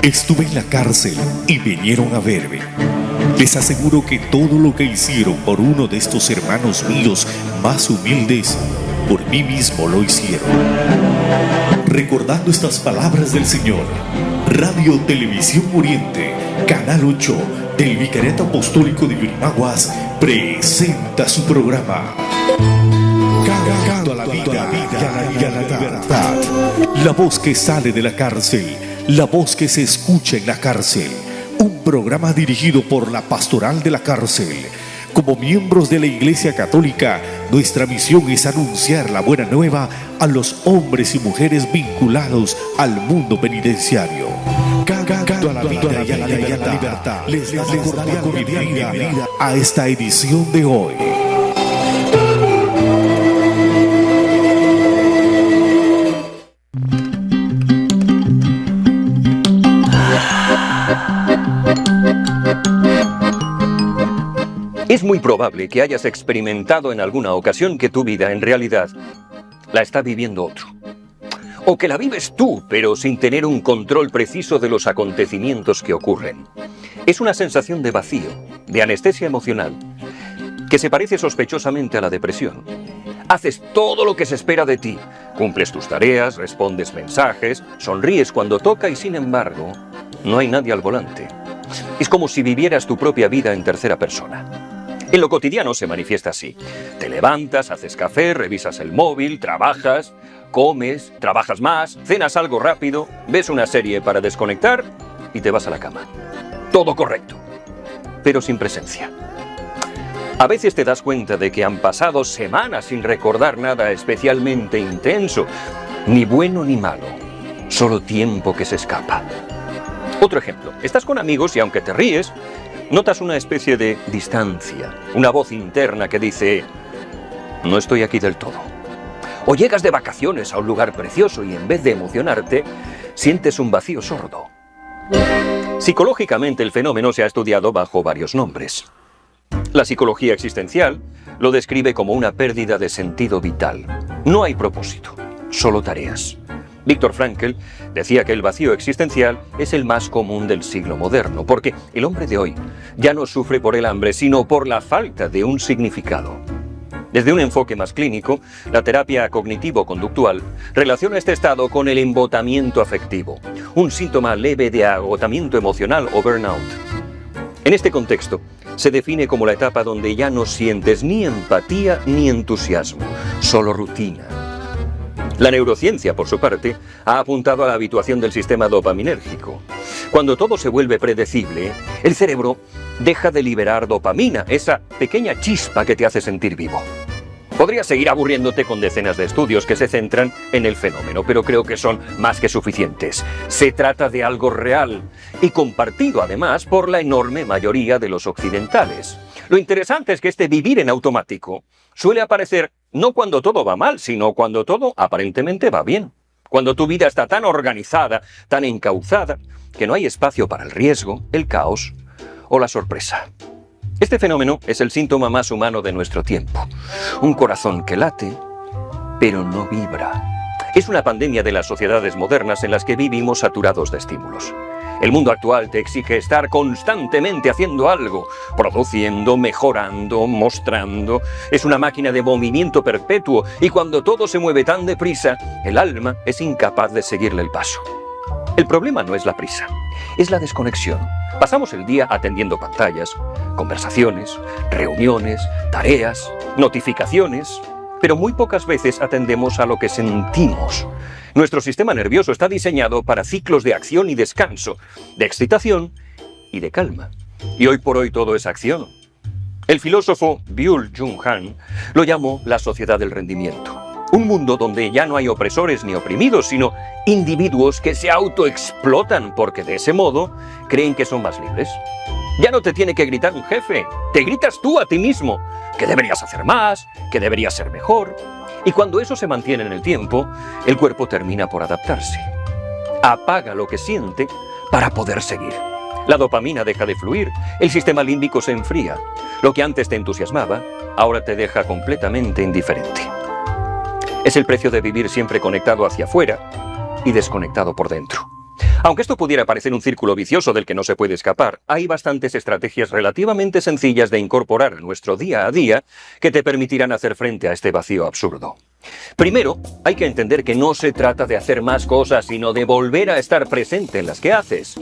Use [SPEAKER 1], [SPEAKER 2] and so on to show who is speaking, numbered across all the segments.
[SPEAKER 1] Estuve en la cárcel y vinieron a verme. Les aseguro que todo lo que hicieron por uno de estos hermanos míos más humildes, por mí mismo lo hicieron. Recordando estas palabras del Señor, Radio Televisión Oriente, Canal 8 del Vicariato Apostólico de Yurimaguas, presenta su programa Canto a la vida y a la libertad. La voz que sale de la cárcel, la voz que se escucha en la cárcel. Un programa dirigido por la Pastoral de la Cárcel. Como miembros de la Iglesia Católica, nuestra misión es anunciar la buena nueva a los hombres y mujeres vinculados al mundo penitenciario. Canto a la vida y a la libertad. Les damos cordial bienvenida a esta edición de hoy.
[SPEAKER 2] Es muy probable que hayas experimentado en alguna ocasión que tu vida en realidad la está viviendo otro. O que la vives tú, pero sin tener un control preciso de los acontecimientos que ocurren. Es una sensación de vacío, de anestesia emocional, que se parece sospechosamente a la depresión. Haces todo lo que se espera de ti, cumples tus tareas, respondes mensajes, sonríes cuando toca y sin embargo, no hay nadie al volante. Es como si vivieras tu propia vida en tercera persona. En lo cotidiano se manifiesta así. Te levantas, haces café, revisas el móvil, trabajas, comes, trabajas más, cenas algo rápido, ves una serie para desconectar y te vas a la cama. Todo correcto, pero sin presencia. A veces te das cuenta de que han pasado semanas sin recordar nada especialmente intenso, ni bueno ni malo, solo tiempo que se escapa. Otro ejemplo, estás con amigos y aunque te ríes, notas una especie de distancia, una voz interna que dice, no estoy aquí del todo. O llegas de vacaciones a un lugar precioso y en vez de emocionarte, sientes un vacío sordo. Psicológicamente el fenómeno se ha estudiado bajo varios nombres. La psicología existencial lo describe como una pérdida de sentido vital. No hay propósito, solo tareas. Viktor Frankl decía que el vacío existencial es el más común del siglo moderno, porque el hombre de hoy ya no sufre por el hambre, sino por la falta de un significado. Desde un enfoque más clínico, la terapia cognitivo-conductual relaciona este estado con el embotamiento afectivo, un síntoma leve de agotamiento emocional o burnout. En este contexto, se define como la etapa donde ya no sientes ni empatía ni entusiasmo, solo rutina. La neurociencia, por su parte, ha apuntado a la habituación del sistema dopaminérgico. Cuando todo se vuelve predecible, el cerebro deja de liberar dopamina, esa pequeña chispa que te hace sentir vivo. Podrías seguir aburriéndote con decenas de estudios que se centran en el fenómeno, pero creo que son más que suficientes. Se trata de algo real y compartido además por la enorme mayoría de los occidentales. Lo interesante es que este vivir en automático suele aparecer no cuando todo va mal, sino cuando todo aparentemente va bien. Cuando tu vida está tan organizada, tan encauzada, que no hay espacio para el riesgo, el caos o la sorpresa. Este fenómeno es el síntoma más humano de nuestro tiempo. Un corazón que late, pero no vibra. Es una pandemia de las sociedades modernas en las que vivimos saturados de estímulos. El mundo actual te exige estar constantemente haciendo algo, produciendo, mejorando, mostrando. Es una máquina de movimiento perpetuo y cuando todo se mueve tan deprisa, el alma es incapaz de seguirle el paso. El problema no es la prisa, es la desconexión. Pasamos el día atendiendo pantallas, conversaciones, reuniones, tareas, notificaciones, pero muy pocas veces atendemos a lo que sentimos. Nuestro sistema nervioso está diseñado para ciclos de acción y descanso, de excitación y de calma. Y hoy por hoy todo es acción. El filósofo Byung-Chul Han lo llamó la sociedad del rendimiento. Un mundo donde ya no hay opresores ni oprimidos, sino individuos que se autoexplotan porque de ese modo creen que son más libres. Ya no te tiene que gritar un jefe, te gritas tú a ti mismo, que deberías hacer más, que deberías ser mejor. Y cuando eso se mantiene en el tiempo, el cuerpo termina por adaptarse. Apaga lo que siente para poder seguir. La dopamina deja de fluir, el sistema límbico se enfría. Lo que antes te entusiasmaba, ahora te deja completamente indiferente. Es el precio de vivir siempre conectado hacia afuera y desconectado por dentro. Aunque esto pudiera parecer un círculo vicioso del que no se puede escapar, hay bastantes estrategias relativamente sencillas de incorporar a nuestro día a día que te permitirán hacer frente a este vacío absurdo. Primero, hay que entender que no se trata de hacer más cosas, sino de volver a estar presente en las que haces.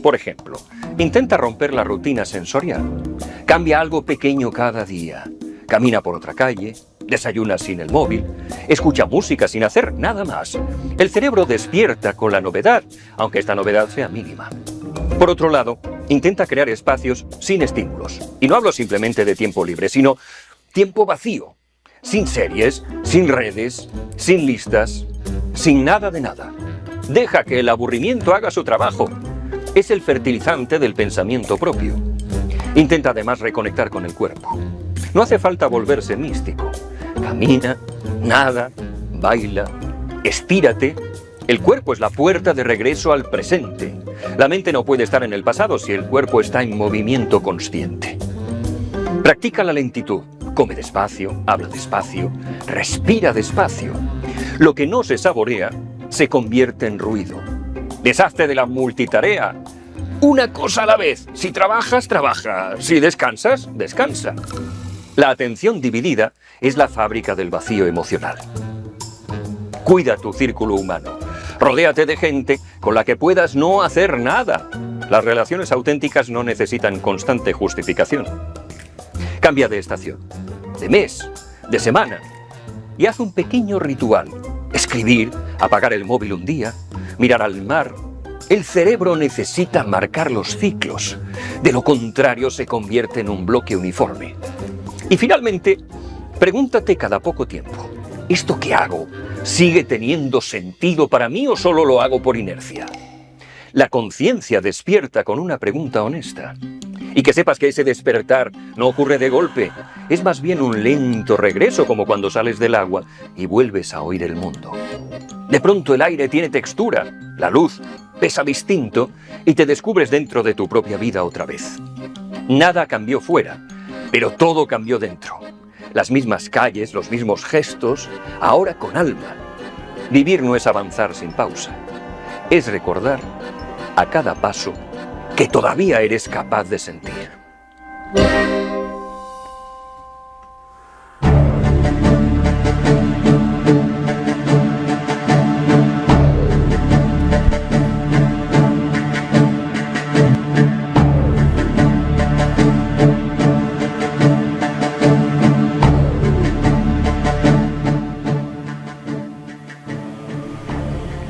[SPEAKER 2] Por ejemplo, intenta romper la rutina sensorial. Cambia algo pequeño cada día. Camina por otra calle, desayuna sin el móvil, escucha música sin hacer nada más. El cerebro despierta con la novedad, aunque esta novedad sea mínima. Por otro lado, intenta crear espacios sin estímulos. Y no hablo simplemente de tiempo libre, sino tiempo vacío. Sin series, sin redes, sin listas, sin nada de nada. Deja que el aburrimiento haga su trabajo. Es el fertilizante del pensamiento propio. Intenta además reconectar con el cuerpo. No hace falta volverse místico. Camina, nada, baila, estírate. El cuerpo es la puerta de regreso al presente. La mente no puede estar en el pasado si el cuerpo está en movimiento consciente. Practica la lentitud. Come despacio, habla despacio, respira despacio. Lo que no se saborea se convierte en ruido. Deshazte de la multitarea. Una cosa a la vez. Si trabajas, trabaja. Si descansas, descansa. La atención dividida es la fábrica del vacío emocional. Cuida tu círculo humano. Rodéate de gente con la que puedas no hacer nada. Las relaciones auténticas no necesitan constante justificación. Cambia de estación, de mes, de semana y haz un pequeño ritual. Escribir, apagar el móvil un día, mirar al mar. El cerebro necesita marcar los ciclos. De lo contrario, se convierte en un bloque uniforme. Y finalmente, pregúntate cada poco tiempo, ¿esto que hago sigue teniendo sentido para mí o solo lo hago por inercia? La conciencia despierta con una pregunta honesta. Y que sepas que ese despertar no ocurre de golpe. Es más bien un lento regreso, como cuando sales del agua y vuelves a oír el mundo. De pronto el aire tiene textura, la luz pesa distinto y te descubres dentro de tu propia vida otra vez. Nada cambió fuera, pero todo cambió dentro. Las mismas calles, los mismos gestos, ahora con alma. Vivir no es avanzar sin pausa. Es recordar a cada paso que todavía eres capaz de sentir.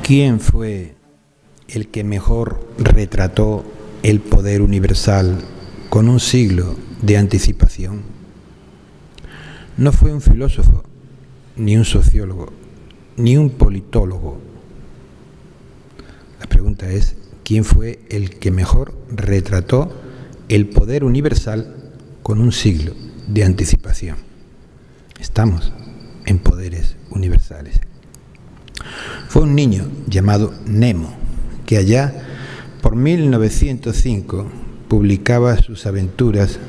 [SPEAKER 3] ¿Quién fue el que mejor retrató el poder universal con un siglo de anticipación? No fue un filósofo, ni un sociólogo, ni un politólogo. La pregunta es, ¿quién fue el que mejor retrató el poder universal con un siglo de anticipación? Estamos en poderes universales. Fue un niño llamado Nemo, que allá por 1905 publicaba sus aventuras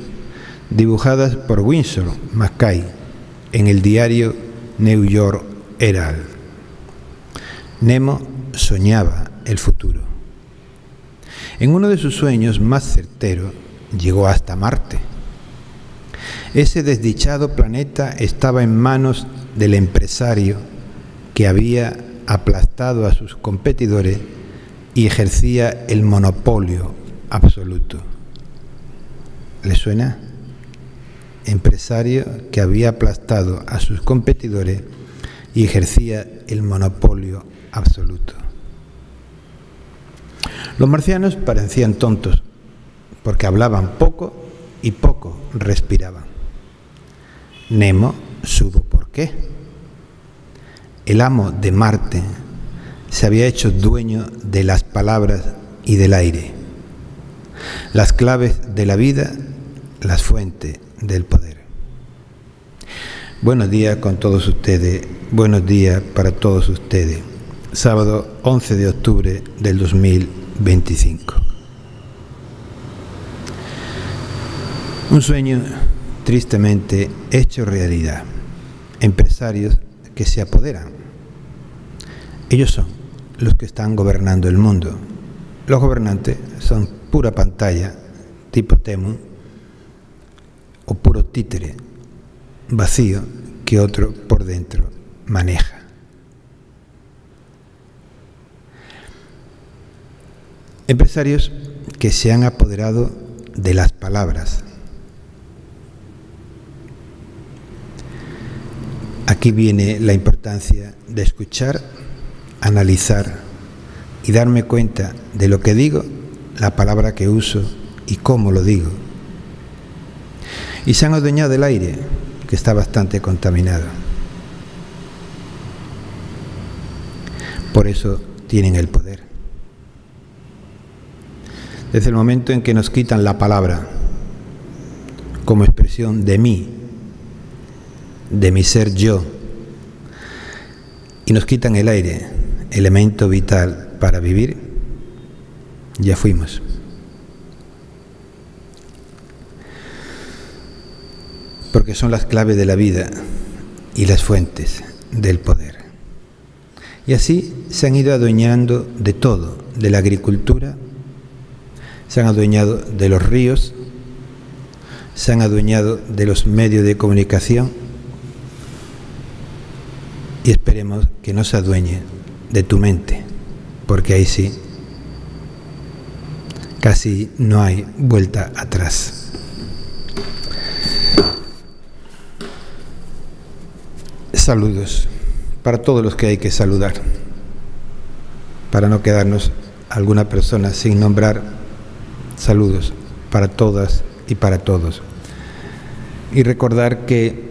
[SPEAKER 3] dibujadas por Winsor McCay en el diario New York Herald. Nemo soñaba el futuro. En uno de sus sueños más certeros llegó hasta Marte. Ese desdichado planeta estaba en manos del empresario que había aplastado a sus competidores y ejercía el monopolio absoluto. ¿Le suena? Empresario que había aplastado a sus competidores y ejercía el monopolio absoluto. Los marcianos parecían tontos porque hablaban poco y poco respiraban. Nemo supo por qué. El amo de Marte se había hecho dueño de las palabras y del aire, las claves de la vida, las fuentes del poder. Buenos días con todos ustedes, buenos días para todos ustedes. Sábado 11 de octubre del 2025. Un sueño tristemente hecho realidad. Empresarios que se apoderan. Ellos son los que están gobernando el mundo. los gobernantes son pura pantalla, tipo Temu, o puro títere vacío que otro por dentro maneja. Empresarios que se han apoderado de las palabras. Aquí viene la importancia de escuchar, analizar y darme cuenta de lo que digo, la palabra que uso y cómo lo digo. Y se han adueñado del aire, que está bastante contaminado. Por eso tienen el poder. Desde el momento en que nos quitan la palabra como expresión de mí, de mi ser yo, y nos quitan el aire, elemento vital para vivir, ya fuimos. Porque son las claves de la vida y las fuentes del poder. Y así se han ido adueñando de todo, de la agricultura, se han adueñado de los ríos, se han adueñado de los medios de comunicación y esperemos que no se adueñe de tu mente, porque ahí sí, casi no hay vuelta atrás. Saludos para todos los que hay que saludar, para no quedarnos alguna persona sin nombrar. Saludos para todas y para todos. Y recordar que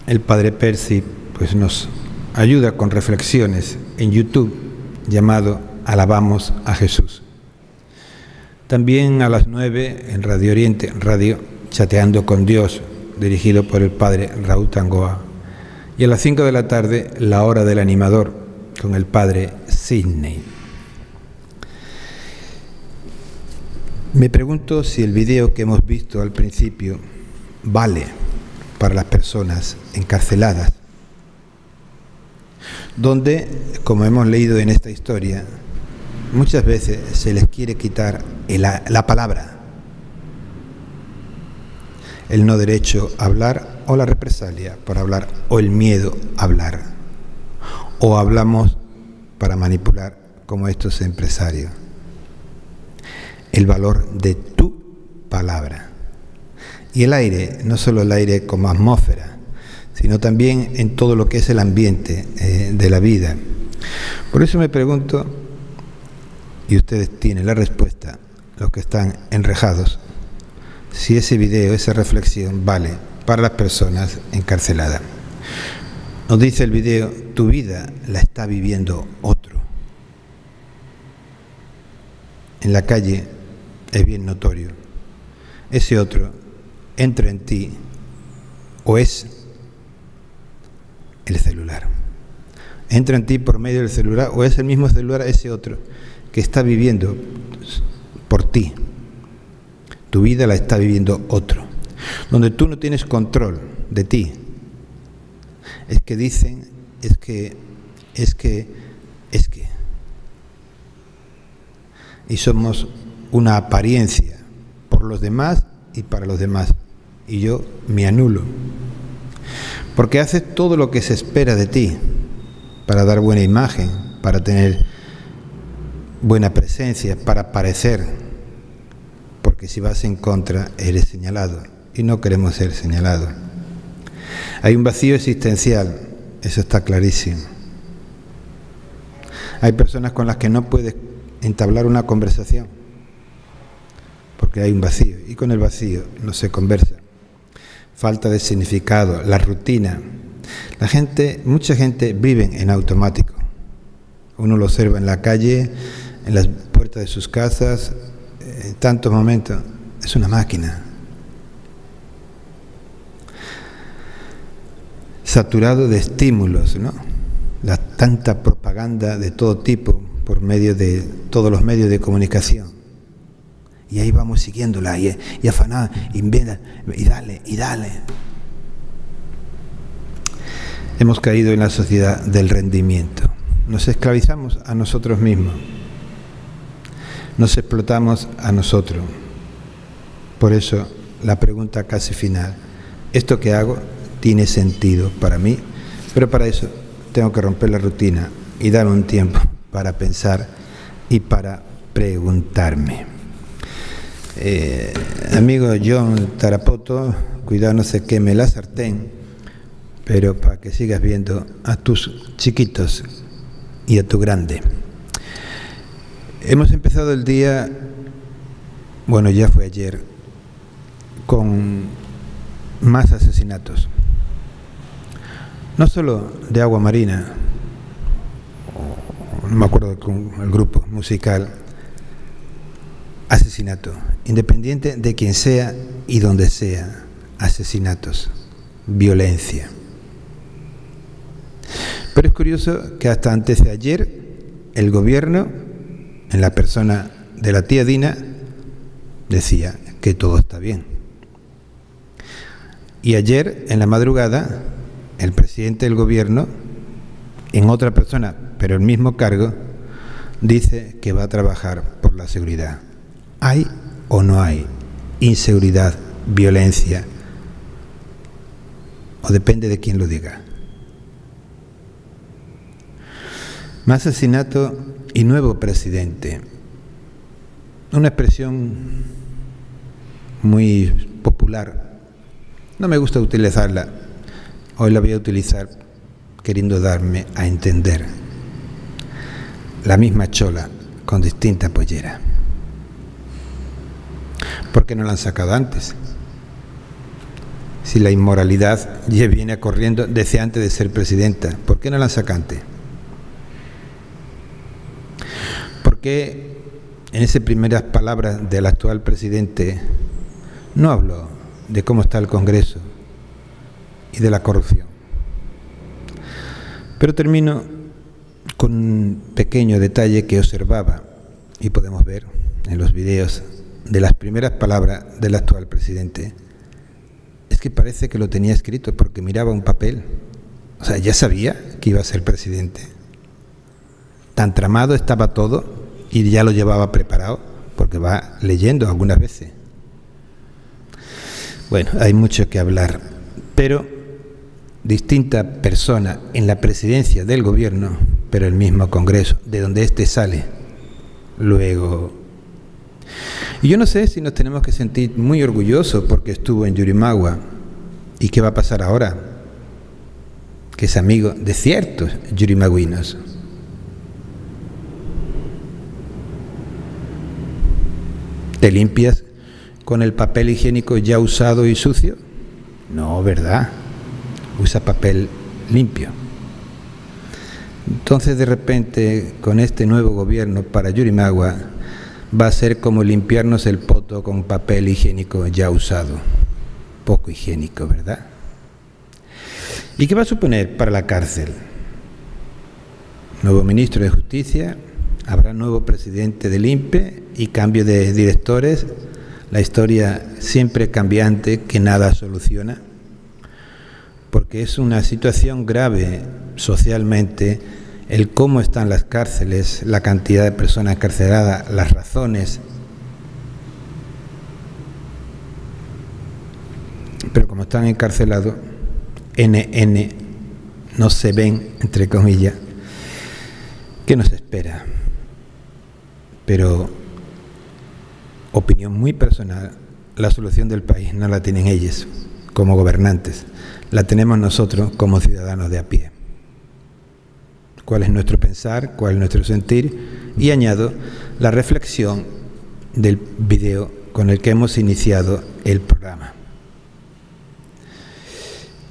[SPEAKER 3] el Padre Percy pues nos ayuda con reflexiones en YouTube llamado Alabamos a Jesús. También a las 9 en Radio Oriente, Radio Chateando con Dios, dirigido por el Padre Raúl Tangoa. Y a las 5 de la tarde, La Hora del Animador, con el Padre Sidney. Me pregunto si el video que hemos visto al principio vale para las personas encarceladas, donde, como hemos leído en esta historia, muchas veces se les quiere quitar la palabra, el no derecho a hablar o la represalia por hablar o el miedo a hablar, o hablamos para manipular como estos empresarios. El valor de tu palabra. Y el aire, no solo el aire como atmósfera, sino también en todo lo que es el ambiente de la vida. Por eso me pregunto, y ustedes tienen la respuesta, los que están enrejados, si ese video, esa reflexión vale para las personas encarceladas. Nos dice el video, tu vida la está viviendo otro. En la calle es bien notorio. Ese otro entra en ti o es el celular. Entra en ti por medio del celular o es el mismo celular ese otro que está viviendo por ti. Tu vida la está viviendo otro. Donde tú no tienes control de ti. Es que dicen, es que. Y somos una apariencia por los demás y para los demás. Y yo me anulo. Porque haces todo lo que se espera de ti para dar buena imagen, para tener buena presencia, para parecer. Porque si vas en contra, eres señalado. Y no queremos ser señalados. Hay un vacío existencial, eso está clarísimo. Hay personas con las que no puedes entablar una conversación porque hay un vacío y con el vacío no se conversa. Falta de significado, la rutina. Mucha gente vive en automático. Uno lo observa en la calle, en las puertas de sus casas, en tantos momentos. Es una máquina. Saturado de estímulos, ¿no? Tanta propaganda de todo tipo por medio de todos los medios de comunicación. Y ahí vamos siguiéndola y afanada, y dale. Hemos caído en la sociedad del rendimiento. Nos esclavizamos a nosotros mismos. nos explotamos a nosotros. Por eso, la pregunta casi final. ¿Esto que hago tiene sentido para mí? Pero para eso tengo que romper la rutina y dar un tiempo para pensar y para preguntarme. Amigo John Tarapoto, cuidado no se queme la sartén, pero para que sigas viendo a tus chiquitos y a tu grande. Hemos empezado el día, bueno, ya fue ayer, con más asesinatos. No solo de Agua Marina, no me acuerdo con el grupo musical, asesinato, independiente de quien sea y donde sea, asesinatos, violencia. Pero es curioso que hasta antes de ayer el gobierno, en la persona de la tía Dina, decía que todo está bien. Y ayer, en la madrugada, el presidente del gobierno, en otra persona, pero el mismo cargo, dice que va a trabajar por la seguridad. ¿Hay o no hay inseguridad, violencia? O depende de quién lo diga. Más asesinato y nuevo presidente. Una expresión muy popular. No me gusta utilizarla. Hoy la voy a utilizar queriendo darme a entender. La misma chola con distinta pollera. ¿Por qué no la han sacado antes? Si la inmoralidad ya viene corriendo desde antes de ser presidenta, ¿por qué no la han sacado antes? ¿Por qué en esas primeras palabras del actual presidente no habló de cómo está el Congreso y de la corrupción? Pero termino con un pequeño detalle que observaba y podemos ver en los videos de las primeras palabras del actual presidente. Es que parece que lo tenía escrito porque miraba un papel. O sea, ya sabía que iba a ser presidente. Tan tramado estaba todo y ya lo llevaba preparado porque va leyendo algunas veces. Bueno, hay mucho que hablar, pero distinta persona en la presidencia del gobierno, pero el mismo Congreso, de donde éste sale. Luego, y yo no sé si nos tenemos que sentir muy orgullosos porque estuvo en Yurimaguas. ¿Y qué va a pasar ahora? Que es amigo de ciertos yurimagüinos. ¿Te limpias con el papel higiénico ya usado y sucio? No, ¿verdad? Usa papel limpio. Entonces, de repente, con este nuevo gobierno para Yurimaguas, va a ser como limpiarnos el poto con papel higiénico ya usado. Poco higiénico, ¿verdad? ¿Y qué va a suponer para la cárcel? Nuevo ministro de Justicia, habrá nuevo presidente del INPE y cambio de directores, la historia siempre cambiante que nada soluciona, porque es una situación grave socialmente el cómo están las cárceles, la cantidad de personas encarceladas, las razones. Pero como están encarcelados, NN no se ven, entre comillas. ¿Qué nos espera? Pero, opinión muy personal, la solución del país no la tienen ellos como gobernantes, la tenemos nosotros como ciudadanos de a pie. ¿Cuál es nuestro pensar? ¿Cuál es nuestro sentir? Y añado la reflexión del video con el que hemos iniciado el programa.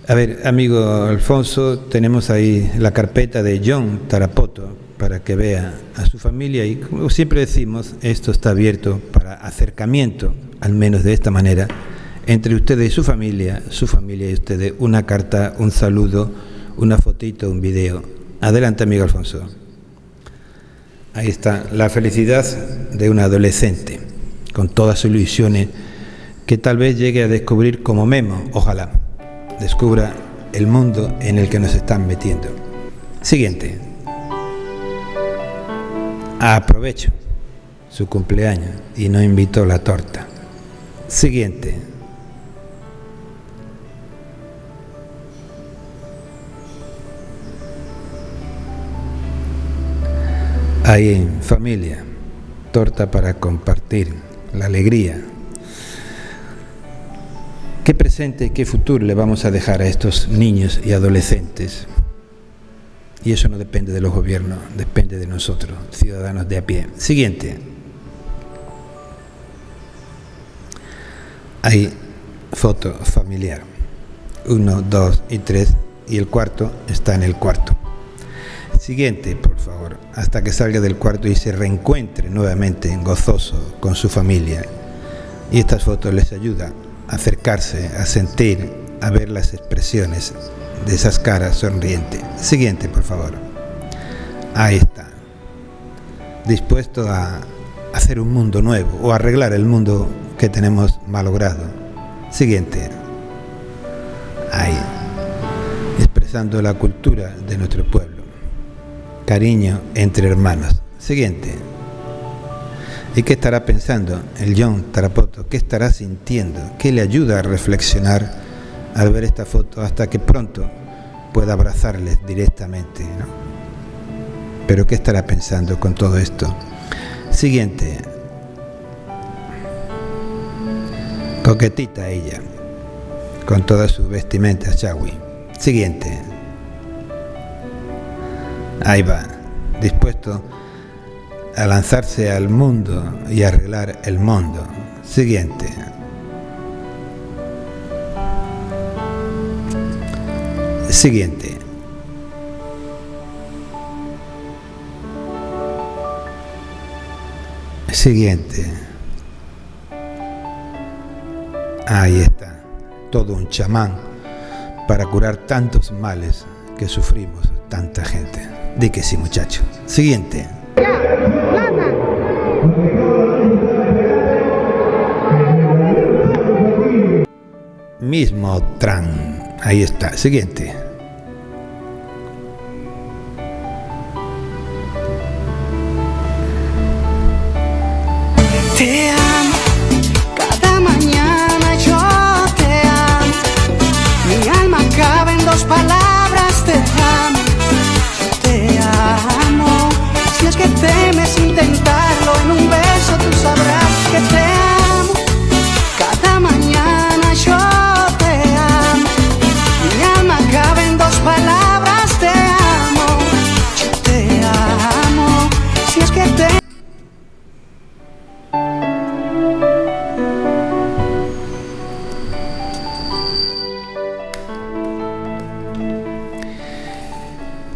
[SPEAKER 3] A ver, amigo Alfonso, tenemos ahí la carpeta de John Tarapoto para que vea a su familia y, como siempre decimos, esto está abierto para acercamiento, al menos de esta manera, entre ustedes y su familia y ustedes, una carta, un saludo, una fotito, un video. Adelante, amigo Alfonso. Ahí está la felicidad de un adolescente, con todas sus ilusiones, que tal vez llegue a descubrir como Memo, ojalá, descubra el mundo en el que nos están metiendo. Siguiente. Aprovecho. su cumpleaños y no invitó la torta. Siguiente. Ahí en familia, torta para compartir, la alegría. ¿Qué presente y qué futuro le vamos a dejar a estos niños y adolescentes? Y eso no depende de los gobiernos, depende de nosotros, ciudadanos de a pie. Siguiente. Hay foto familiar. 1, 2 y 3 y el cuarto está en el cuarto. Siguiente, por favor, hasta que salga del cuarto y se reencuentre nuevamente gozoso con su familia. Y estas fotos les ayudan a acercarse, a sentir, a ver las expresiones de esas caras sonrientes. Siguiente, por favor. Ahí está. Dispuesto a hacer un mundo nuevo o arreglar el mundo que tenemos malogrado. Siguiente. Ahí. Expresando la cultura de nuestro pueblo. Cariño entre hermanos. Siguiente. ¿Y qué estará pensando el John Tarapoto? ¿Qué estará sintiendo? ¿Qué le ayuda a reflexionar al ver esta foto hasta que pronto pueda abrazarles directamente, ¿no? Pero ¿qué estará pensando con todo esto? Siguiente. Coquetita ella, con todas sus vestimentas Chawi. Siguiente. Ahí va, dispuesto a lanzarse al mundo y arreglar el mundo. Siguiente. Siguiente. Siguiente. Ahí está, todo un chamán para curar tantos males que sufrimos tanta gente. Di que sí, muchacho. Siguiente. Mismo Tran. Ahí está. Siguiente.
[SPEAKER 4] Te amo, cada mañana yo te amo. Mi alma cabe en 2 palabras, te amo. Te amo, si es que temes intentarlo, en un beso tú sabrás que te amo. Cada mañana yo te amo. Mi alma cabe en 2 palabras, te amo. Yo te amo, si es que te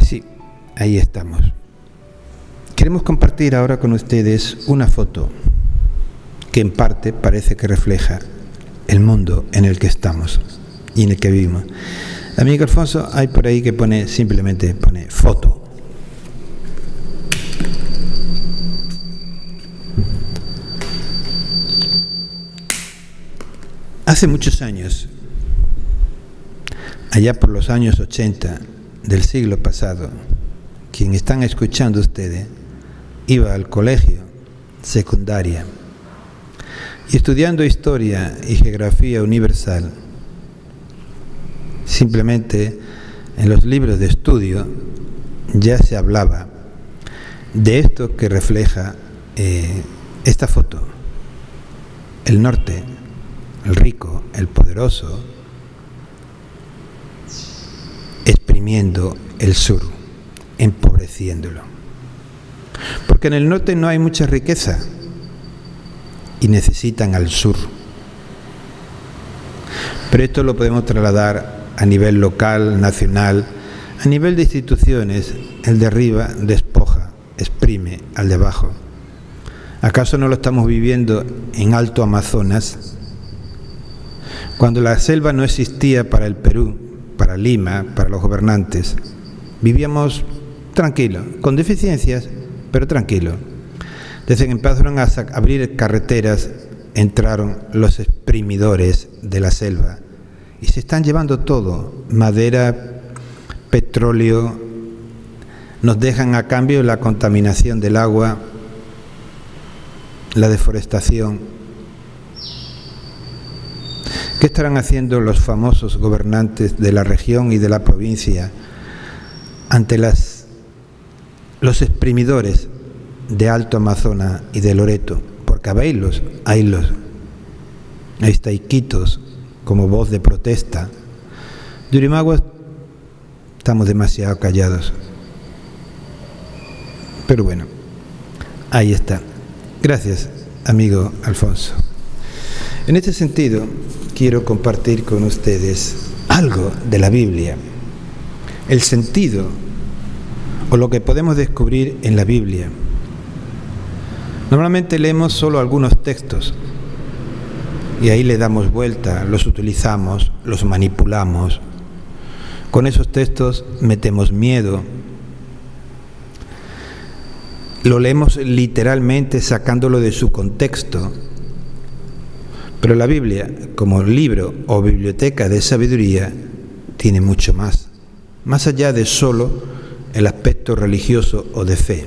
[SPEAKER 3] Sí, ahí estamos. Queremos compartir ahora con ustedes una foto que en parte parece que refleja el mundo en el que estamos y en el que vivimos. Amigo Alfonso, hay por ahí que pone, simplemente pone foto. Hace muchos años, allá por los años 80 del siglo pasado, quien están escuchando ustedes, iba al colegio, secundaria, y estudiando historia y geografía universal, simplemente en los libros de estudio ya se hablaba de esto que refleja esta foto. El norte, el rico, el poderoso, exprimiendo el sur, empobreciéndolo. Porque en el norte no hay mucha riqueza y necesitan al sur. Pero esto lo podemos trasladar a nivel local, nacional, a nivel de instituciones. El de arriba despoja, exprime al de abajo. ¿Acaso no lo estamos viviendo en Alto Amazonas? Cuando la selva no existía para el Perú, para Lima, para los gobernantes, vivíamos tranquilos, con deficiencias, pero tranquilos. Desde que empezaron a abrir carreteras, entraron los exprimidores de la selva y se están llevando todo, madera, petróleo, nos dejan a cambio la contaminación del agua la deforestación. ¿Qué estarán haciendo los famosos gobernantes de la región y de la provincia ante los exprimidores de Alto Amazonas y de Loreto? Porque haylos. Ahí está Iquitos como voz de protesta. Yurimaguas estamos demasiado callados. Pero bueno, ahí está. Gracias, amigo Alfonso. En este sentido, quiero compartir con ustedes algo de la Biblia. El sentido o lo que podemos descubrir en la Biblia. Normalmente leemos solo algunos textos y ahí le damos vuelta, los utilizamos, los manipulamos. Con esos textos metemos miedo. Lo leemos literalmente sacándolo de su contexto. Pero la Biblia, como libro o biblioteca de sabiduría, tiene mucho más allá de solo el aspecto religioso o de fe.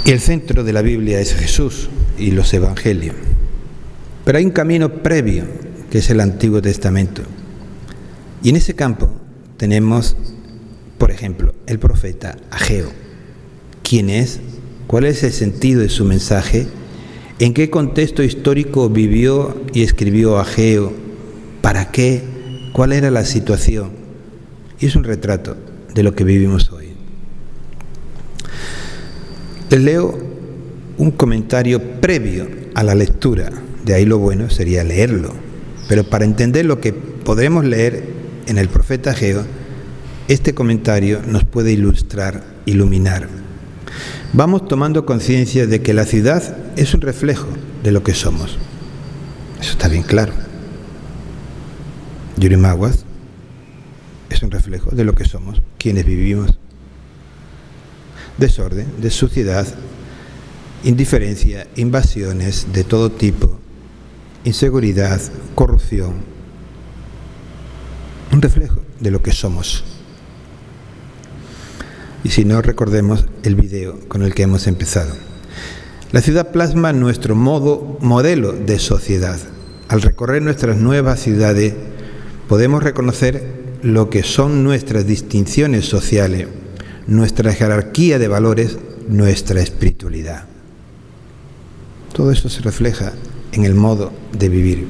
[SPEAKER 3] Y el centro de la Biblia es Jesús y los evangelios. Pero hay un camino previo, que es el Antiguo Testamento. Y en ese campo tenemos, por ejemplo, el profeta Ageo. ¿Quién es? ¿Cuál es el sentido de su mensaje? ¿En qué contexto histórico vivió y escribió Ageo? ¿Para qué? ¿Cuál era la situación? Y es un retrato de lo que vivimos hoy. Les leo un comentario previo a la lectura. De ahí lo bueno sería leerlo. Pero para entender lo que podremos leer en el profeta Ageo, este comentario nos puede iluminar. Vamos tomando conciencia de que la ciudad es un reflejo de lo que somos. Eso está bien claro. Yurimaguas es un reflejo de lo que somos, quienes vivimos. Desorden, de suciedad, indiferencia, invasiones de todo tipo, inseguridad, corrupción. Un reflejo de lo que somos. Y si no, recordemos el video con el que hemos empezado. La ciudad plasma nuestro modelo de sociedad. Al recorrer nuestras nuevas ciudades, podemos reconocer lo que son nuestras distinciones sociales, nuestra jerarquía de valores, nuestra espiritualidad. Todo eso se refleja en el modo de vivir.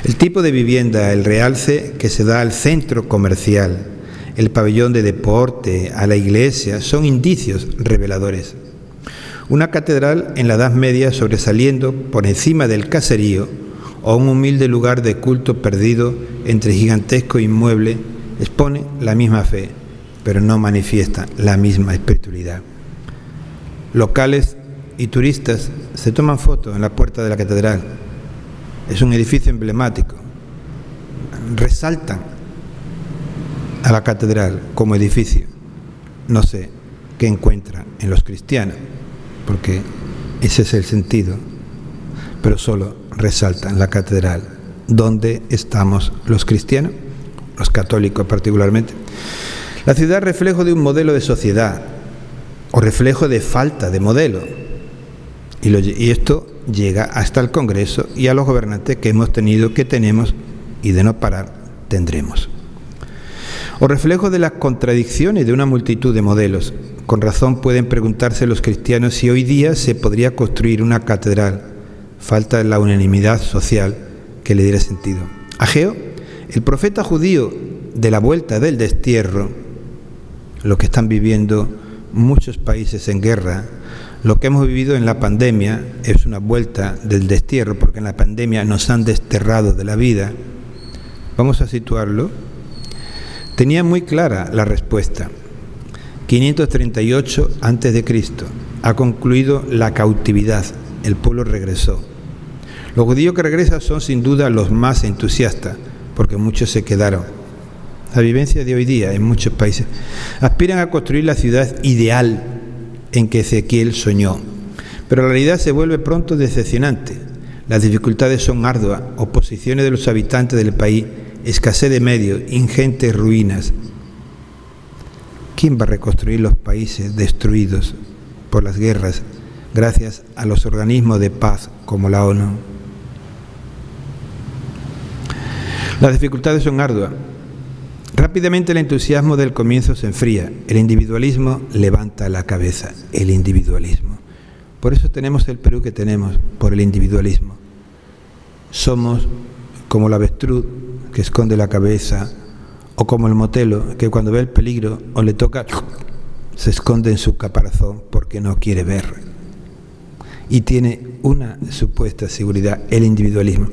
[SPEAKER 3] El tipo de vivienda, el realce que se da al centro comercial, el pabellón de deporte, a la iglesia, son indicios reveladores. Una catedral en la Edad Media sobresaliendo por encima del caserío o un humilde lugar de culto perdido entre gigantesco inmueble expone la misma fe, pero no manifiesta la misma espiritualidad. Locales y turistas se toman fotos en la puerta de la catedral. Es un edificio emblemático. Resaltan a la catedral como edificio. No sé qué encuentran en los cristianos, porque ese es el sentido, pero solo resaltan la catedral. ¿Dónde estamos los cristianos? Los católicos particularmente. La ciudad es reflejo de un modelo de sociedad o reflejo de falta de modelo. Y esto llega hasta el Congreso y a los gobernantes que hemos tenido, que tenemos y de no parar tendremos. O reflejo de las contradicciones de una multitud de modelos. Con razón pueden preguntarse los cristianos si hoy día se podría construir una catedral. Falta la unanimidad social que le diera sentido. Ageo, el profeta judío de la vuelta del destierro, lo que están viviendo muchos países en guerra, lo que hemos vivido en la pandemia es una vuelta del destierro, porque en la pandemia nos han desterrado de la vida. Vamos a situarlo. Tenía muy clara la respuesta. 538 a.C. ha concluido la cautividad, el pueblo regresó. Los judíos que regresan son sin duda los más entusiastas, porque muchos se quedaron. La vivencia de hoy día en muchos países aspiran a construir la ciudad ideal en que Ezequiel soñó, pero la realidad se vuelve pronto decepcionante. Las dificultades son arduas, oposiciones de los habitantes del país, escasez de medios, ingentes ruinas. ¿Quién va a reconstruir los países destruidos por las guerras gracias a los organismos de paz como la ONU. Las dificultades son arduas. Rápidamente el entusiasmo del comienzo se enfría. El individualismo levanta la cabeza. El individualismo. Por eso tenemos el Perú que tenemos, por el individualismo. Somos como el avestruz que esconde la cabeza, o como el motelo que cuando ve el peligro o le toca, se esconde en su caparazón porque no quiere ver. Y tiene una supuesta seguridad, el individualismo.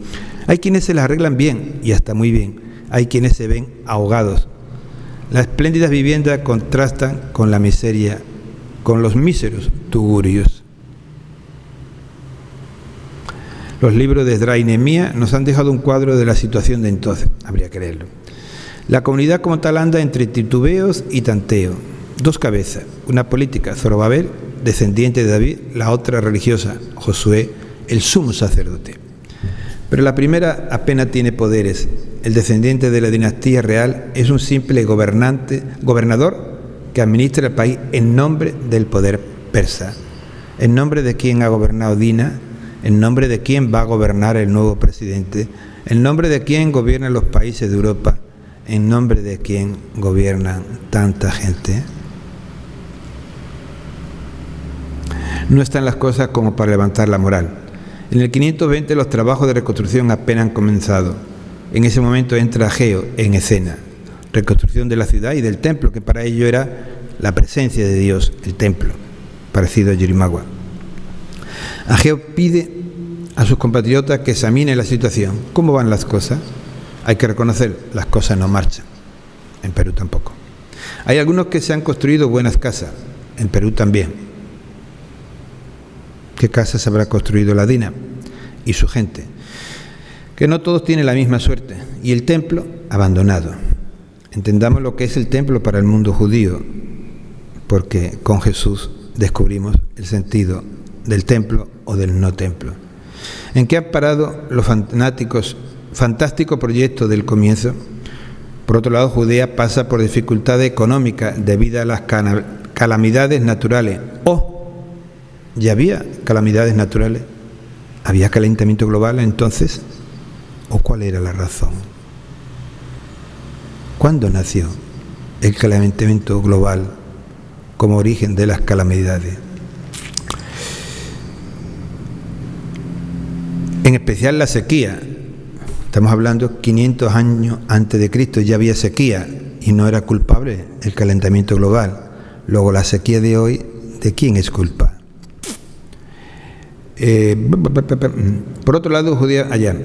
[SPEAKER 3] Hay quienes se las arreglan bien, y hasta muy bien. Hay quienes se ven ahogados. Las espléndidas viviendas contrastan con la miseria, con los míseros tugurios. Los libros de Esdras y Nehemías nos han dejado un cuadro de la situación de entonces, habría que leerlo. La comunidad como tal anda entre titubeos y tanteo. Dos cabezas, una política, Zorobabel, descendiente de David, la otra religiosa, Josué, el sumo sacerdote. Pero la primera apenas tiene poderes. El descendiente de la dinastía real es un simple gobernador que administra el país en nombre del poder persa, en nombre de quien ha gobernado Dina, en nombre de quien va a gobernar el nuevo presidente, en nombre de quien gobiernan los países de Europa, en nombre de quien gobiernan tanta gente. No están las cosas como para levantar la moral. En el 520 los trabajos de reconstrucción apenas han comenzado. En ese momento entra Ageo en escena. Reconstrucción de la ciudad y del templo, que para ello era la presencia de Dios, el templo, parecido a Yurimaguas. Ageo pide a sus compatriotas que examinen la situación. ¿Cómo van las cosas? Hay que reconocer, las cosas no marchan. En Perú tampoco. Hay algunos que se han construido buenas casas. En Perú también. ¿Qué casas habrá construido la DINA y su gente? Que no todos tienen la misma suerte. Y el templo, abandonado. Entendamos lo que es el templo para el mundo judío, porque con Jesús descubrimos el sentido del templo o del no templo. ¿En qué han parado los fanáticos, fantástico proyecto del comienzo? Por otro lado, Judea pasa por dificultades económicas debido a las calamidades naturales. ¿Ya había calamidades naturales? ¿Había calentamiento global entonces? ¿O cuál era la razón? ¿Cuándo nació el calentamiento global como origen de las calamidades? En especial la sequía. Estamos hablando 500 años antes de Cristo, ya había sequía y no era culpable el calentamiento global. Luego la sequía de hoy, ¿de quién es culpa? Por otro lado, Judea allá.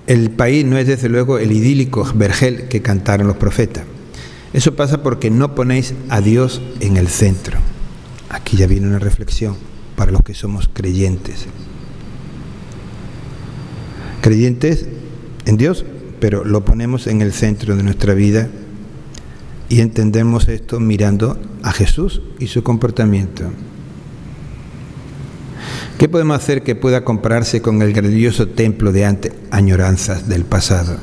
[SPEAKER 3] El país no es desde luego el idílico vergel que cantaron los profetas. Eso pasa porque no ponéis a Dios en el centro. Aquí ya viene una reflexión para los que somos creyentes. Creyentes en Dios, pero lo ponemos en el centro de nuestra vida y entendemos esto mirando a Jesús y su comportamiento. ¿Qué podemos hacer que pueda compararse con el grandioso templo de antes? Añoranzas del pasado.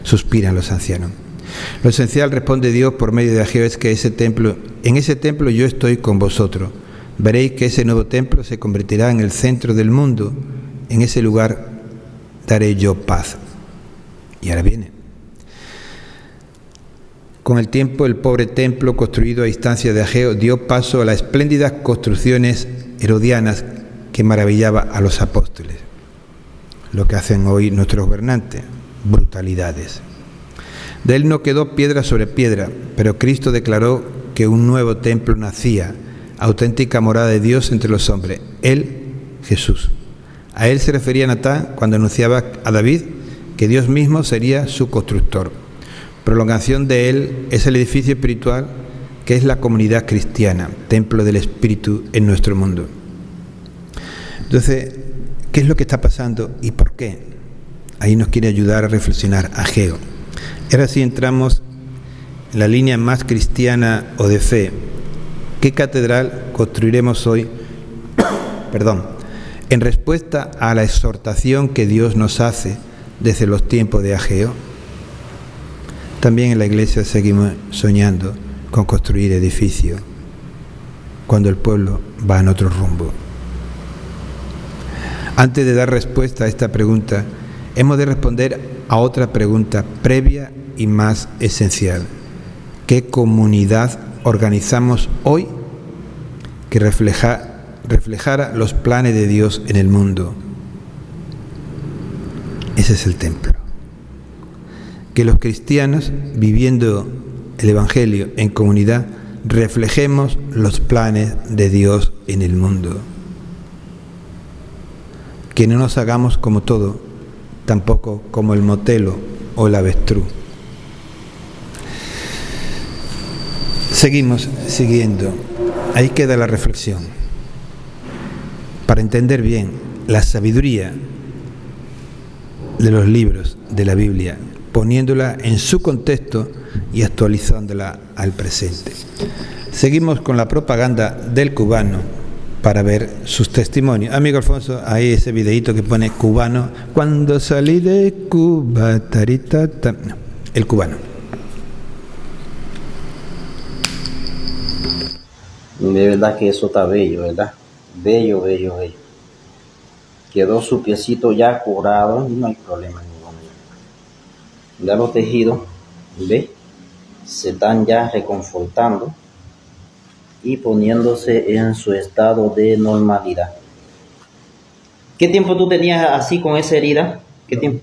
[SPEAKER 3] Suspiran los ancianos. Lo esencial, responde Dios por medio de Ageo, es que en ese templo yo estoy con vosotros. Veréis que ese nuevo templo se convertirá en el centro del mundo. En ese lugar daré yo paz. Y ahora viene. Con el tiempo, el pobre templo construido a instancia de Ageo dio paso a las espléndidas construcciones herodianas que maravillaba a los apóstoles. Lo que hacen hoy nuestros gobernantes, brutalidades. De él no quedó piedra sobre piedra, pero Cristo declaró que un nuevo templo nacía, auténtica morada de Dios entre los hombres. Él, Jesús. A él se refería Natán cuando anunciaba a David que Dios mismo sería su constructor. Prolongación de él es el edificio espiritual que es la comunidad cristiana, templo del Espíritu en nuestro mundo. Entonces, ¿qué es lo que está pasando y por qué? Ahí nos quiere ayudar a reflexionar Ageo. Ahora sí entramos en la línea más cristiana o de fe. ¿Qué catedral construiremos hoy? En respuesta a la exhortación que Dios nos hace desde los tiempos de Ageo. También en la iglesia seguimos soñando con construir edificios. cuando el pueblo va en otro rumbo. Antes de dar respuesta a esta pregunta, hemos de responder a otra pregunta previa y más esencial. ¿Qué comunidad organizamos hoy que reflejara los planes de Dios en el mundo? Ese es el templo. Que los cristianos, viviendo el Evangelio en comunidad, reflejemos los planes de Dios en el mundo. Que no nos hagamos como todo, tampoco como el motelo o el avestruz. Seguimos siguiendo. Ahí queda la reflexión. Para entender bien la sabiduría de los libros de la Biblia, poniéndola en su contexto y actualizándola al presente. Seguimos con la propaganda del cubano para ver sus testimonios. Amigo Alfonso, ahí ese videíto que pone cubano, cuando salí de Cuba, taritata. No, el cubano.
[SPEAKER 5] De verdad que eso está bello, ¿verdad? Bello, bello, bello. Quedó su piecito ya curado y no hay problema ninguno. Ya los tejidos, ¿ves? Se están ya reconfortando y poniéndose en su estado de normalidad. ¿Qué tiempo tú tenías así con esa herida? ¿Qué tiempo?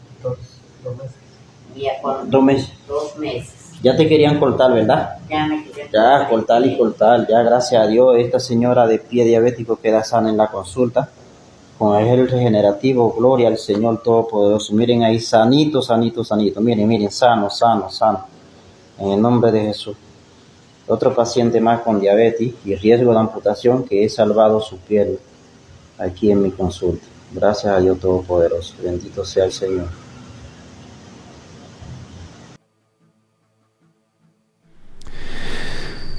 [SPEAKER 5] 2 meses.
[SPEAKER 6] 2 meses.
[SPEAKER 5] Ya te querían cortar, ¿verdad?
[SPEAKER 6] Ya me querían
[SPEAKER 5] Ya, cortar y cortar. Ya, gracias a Dios, esta señora de pie diabético queda sana en la consulta. Con el regenerativo, gloria al Señor Todopoderoso. Miren ahí, sanito, sanito, sanito. Miren, miren, sano, sano, sano. En el nombre de Jesús. Otro paciente más con diabetes y riesgo de amputación que he salvado su piel aquí en mi consulta. Gracias a Dios Todopoderoso. Bendito sea el Señor.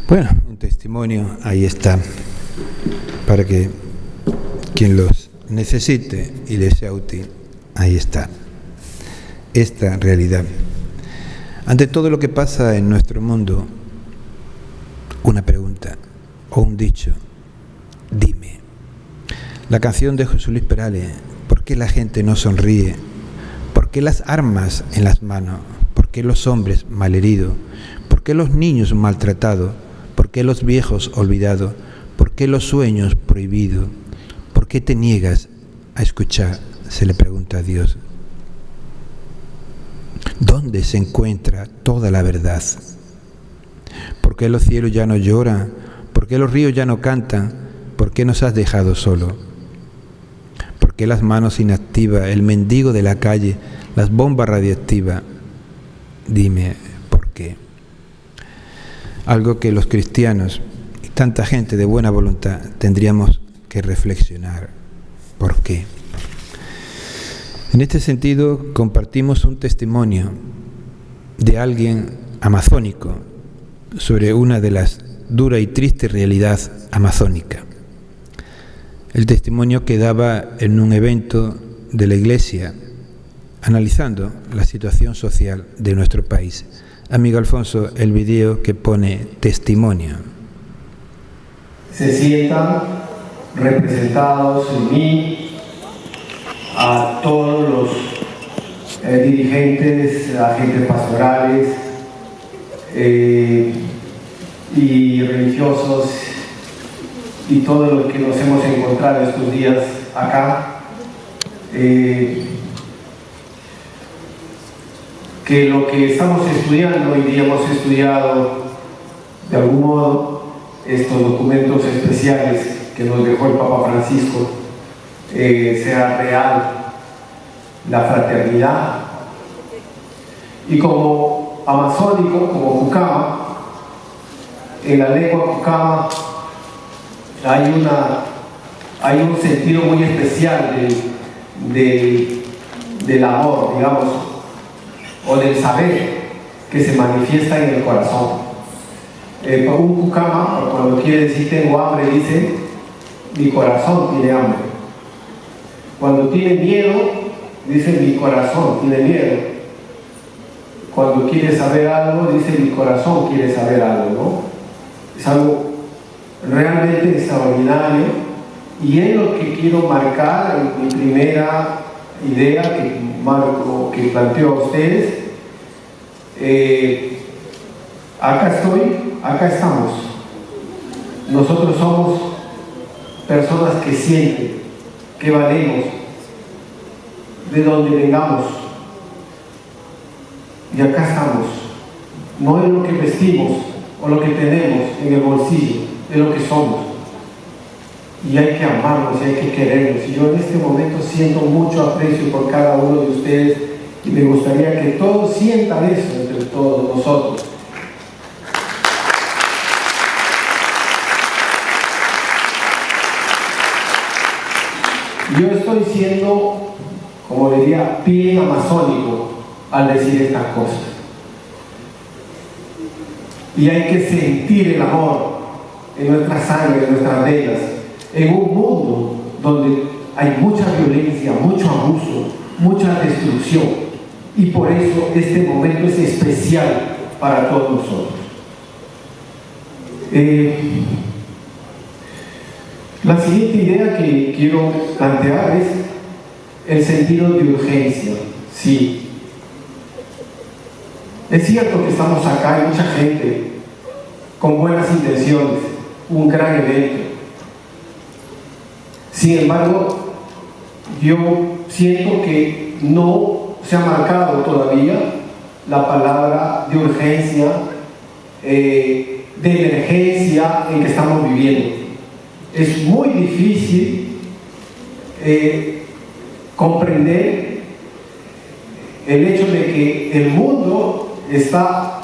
[SPEAKER 3] Bueno, un testimonio, ahí está, para que quien los necesite y les sea útil, ahí está, esta realidad. Ante todo lo que pasa en nuestro mundo, una pregunta o un dicho, dime. La canción de José Luis Perales, ¿por qué la gente no sonríe? ¿Por qué las armas en las manos? ¿Por qué los hombres malheridos? ¿Por qué los niños maltratados? ¿Por qué los viejos olvidados? ¿Por qué los sueños prohibidos? ¿Por qué te niegas a escuchar? Se le pregunta a Dios. ¿Dónde se encuentra toda la verdad? ¿Por qué los cielos ya no lloran? ¿Por qué los ríos ya no cantan? ¿Por qué nos has dejado solo? ¿Por qué las manos inactivas, el mendigo de la calle, las bombas radiactivas? Dime, ¿por qué? Algo que los cristianos y tanta gente de buena voluntad tendríamos que reflexionar. ¿Por qué? En este sentido, compartimos un testimonio de alguien amazónico sobre una de las dura y triste realidad amazónica. El testimonio que daba en un evento de la Iglesia, analizando la situación social de nuestro país. Amigo Alfonso, el video que pone testimonio.
[SPEAKER 7] Se sientan representados en mí a todos los dirigentes, agentes pastorales y religiosos y todos los que nos hemos encontrado estos días acá. Que lo que estamos estudiando hoy día hemos estudiado de algún modo estos documentos especiales que nos dejó el Papa Francisco, sea real la fraternidad. Y como amazónico, como Cucama, en la lengua Cucama hay un sentido muy especial del amor, digamos, o del saber que se manifiesta en el corazón. Un Cucama, cuando quiere decir tengo hambre, dice mi corazón tiene hambre. Cuando tiene miedo, dice mi corazón tiene miedo. Cuando quiere saber algo, dice mi corazón quiere saber algo, ¿no? Es algo realmente extraordinario, y es lo que quiero marcar en mi primera idea que planteo a ustedes. Acá estoy, acá estamos. Nosotros somos personas que sienten, que valemos, de donde vengamos, y acá estamos. No es lo que vestimos o lo que tenemos en el bolsillo, es lo que somos. Y hay que amarnos y hay que querernos. Y yo en este momento siento mucho aprecio por cada uno de ustedes, y me gustaría que todos sientan eso entre todos nosotros. Yo estoy siendo, como diría, bien amazónico al decir estas cosas. Y hay que sentir el amor en nuestra sangre, en nuestras venas, en un mundo donde hay mucha violencia, mucho abuso, mucha destrucción. Y por eso este momento es especial para todos nosotros. La siguiente idea que quiero plantear es el sentido de urgencia. Sí, es cierto que estamos acá, hay mucha gente con buenas intenciones, un gran evento. Sin embargo, yo siento que no se ha marcado todavía la palabra de urgencia, de emergencia en que estamos viviendo. Es muy difícil comprender el hecho de que el mundo está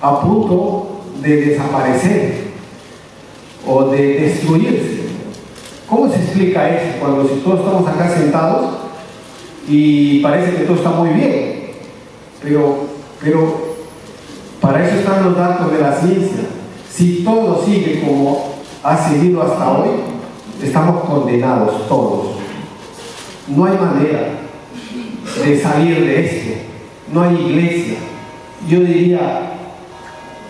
[SPEAKER 7] a punto de desaparecer o de destruirse. ¿Cómo se explica eso cuando si todos estamos acá sentados y parece que todo está muy bien? Pero para eso están los datos de la ciencia. Si todo sigue como ha seguido hasta hoy, estamos condenados todos. No hay manera de salir de esto. No hay iglesia. Yo diría,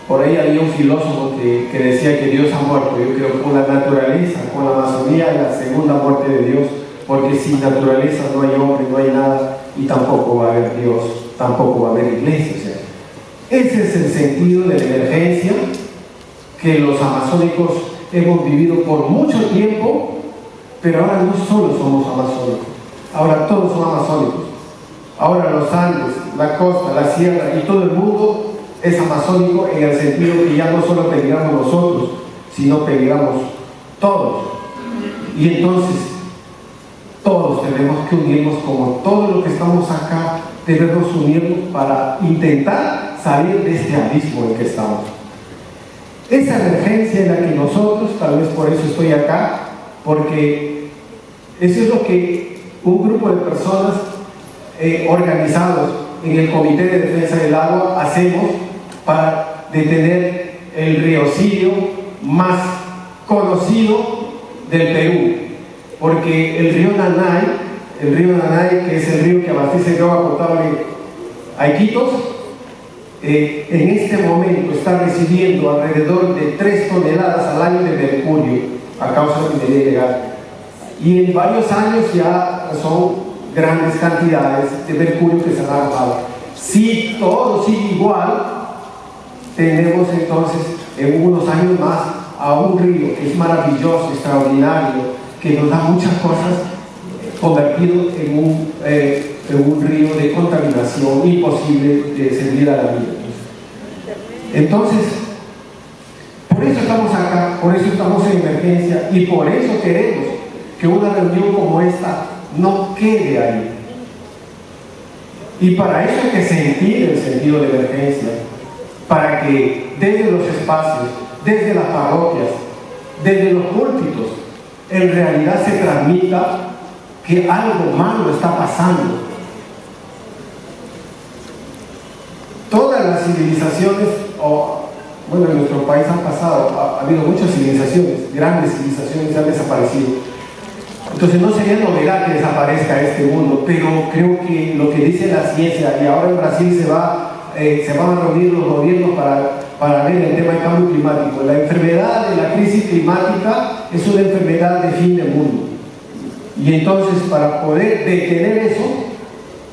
[SPEAKER 7] por ahí había un filósofo que decía que Dios ha muerto. Yo creo que con la naturaleza, con la Amazonía, es la segunda muerte de Dios, porque sin naturaleza no hay hombre, no hay nada, y tampoco va a haber Dios, tampoco va a haber iglesia. O sea, ese es el sentido de la emergencia que los amazónicos hemos vivido por mucho tiempo, pero ahora no solo somos amazónicos, ahora todos son amazónicos. Ahora los Andes, la costa, la sierra y todo el mundo es amazónico, en el sentido que ya no solo peligramos nosotros, sino peligramos todos. Y entonces todos tenemos que unirnos, como todo lo que estamos acá, debemos unirnos para intentar salir de este abismo en que estamos. Esa emergencia en la que nosotros, tal vez por eso estoy acá, porque eso es lo que un grupo de personas organizados en el Comité de Defensa del Agua hacemos para detener el riocidio más conocido del Perú, porque el río Nanay, que es el río que abastece de agua potable a Iquitos, en este momento está recibiendo alrededor de 3 toneladas al año de mercurio a causa de minería ilegal, y en varios años ya son grandes cantidades de mercurio que se han arrojado. Si todo sigue igual, tenemos entonces en unos años más a un río que es maravilloso, extraordinario, que nos da muchas cosas, convertido en un río de contaminación imposible de servir a la vida. Entonces, por eso estamos acá, por eso estamos en emergencia, y por eso queremos que una reunión como esta no quede ahí. Y para eso hay que sentir el sentido de emergencia, para que desde los espacios, desde las parroquias, desde los púlpitos, en realidad se transmita que algo malo está pasando. Todas las civilizaciones, bueno, en nuestro país han pasado, ha habido muchas civilizaciones, grandes civilizaciones han desaparecido. Entonces no sería novedad que desaparezca este mundo, pero creo que lo que dice la ciencia, y ahora en Brasil se van a reunir los gobiernos para ver el tema del cambio climático. La enfermedad de la crisis climática es una enfermedad de fin del mundo. Y entonces, para poder detener eso,